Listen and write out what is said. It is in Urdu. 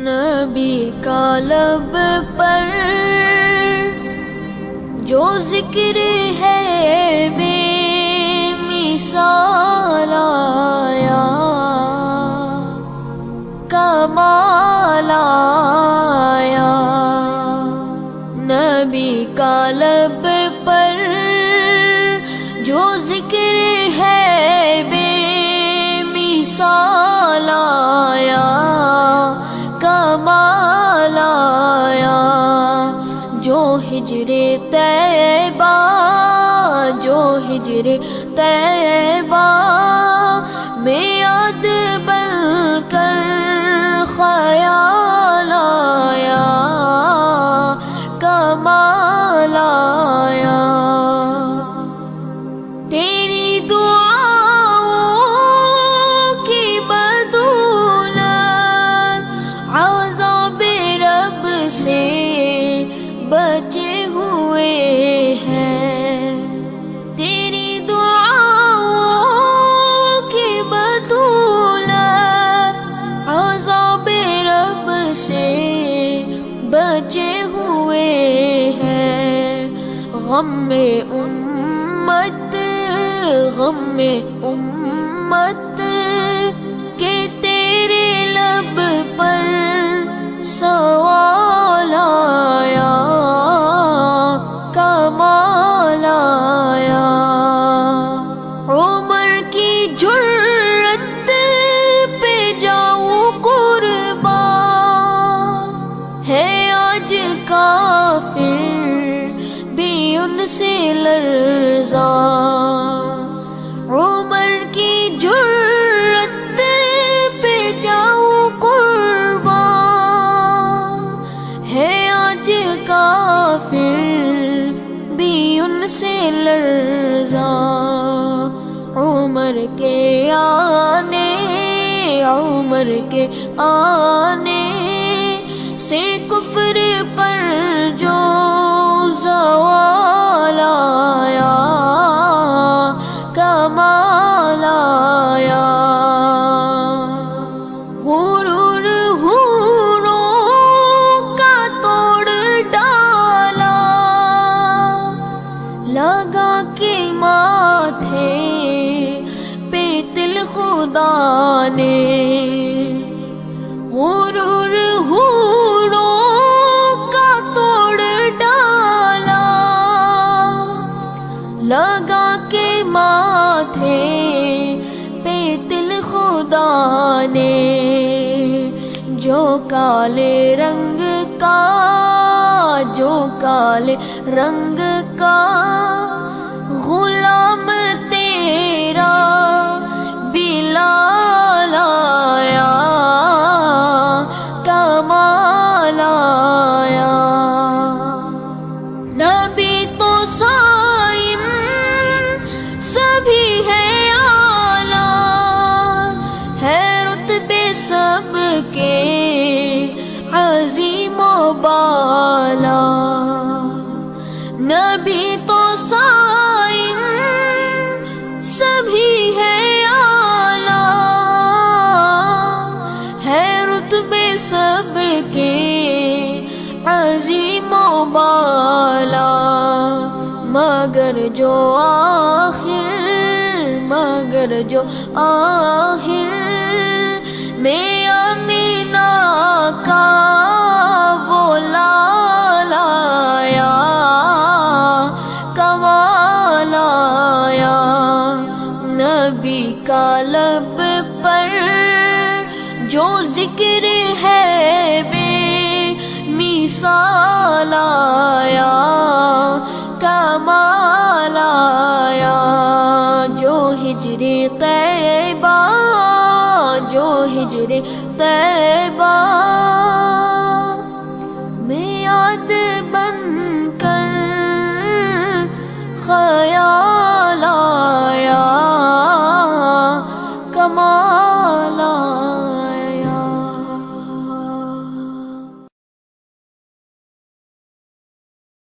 نبی کا لب پر جو ذکر ہے بے مثال آیا، کمال آیا۔ نبی کا لب پر جو ذکر ہے بے مثال آیا، کمال آیا۔ جو ہجر طیبہ، جو ہجر طیبہ میں یاد بن کر خیال آیا، کمال آیا۔ تیری دعاؤں کی بدولت عذاب رب سے بچے ہوئے ہیں، تیری دعاؤں کی بدولت عذاب رب سے بچے ہوئے ہیں۔ غم میں امت، غم میں امت کہ تیرے لب پر سوال آیا، کمال آیا۔ عمر کی جرت پہ جاؤں قربان، ہے آج کافر بھی ان سے لرزاں۔ عمر کی جرت پہ جاؤں قربان، ہے آج کافر بھی ان سے لرزاں۔ عمر کے آنے، عمر کے آنے سے کفر پر جو زوال آیا، کمال آیا۔ غرور حوروں کا توڑ ڈالا، لگا کے ماتھے پہ تل خدا نے۔ غرور حوروں کا توڑ ڈالا، لگا کے ماتھے پہ تل خدا نے۔ جو کالے رنگ کا، جو کالے رنگ کا غلام تیرا بلال آیا، کمال آیا۔ نبی تو صائم سبھی ہے اعلیٰ، ہے رتبے سب کے عظیم و بالا۔ نبی تو صائم سبھی ہے اعلیٰ، ہے رتبے سب کے عظیم و بالا۔ مگر جو آخر، مگر جو آخر میں آمینہ کا وہ لال آیا، کمال آیا۔ نبی کا لب پر جو ذکر ہے بے مثال آیا، کمال آیا۔ جو ہجر طیبہ، جو ہجر طیبہ میں یاد بن کر خیال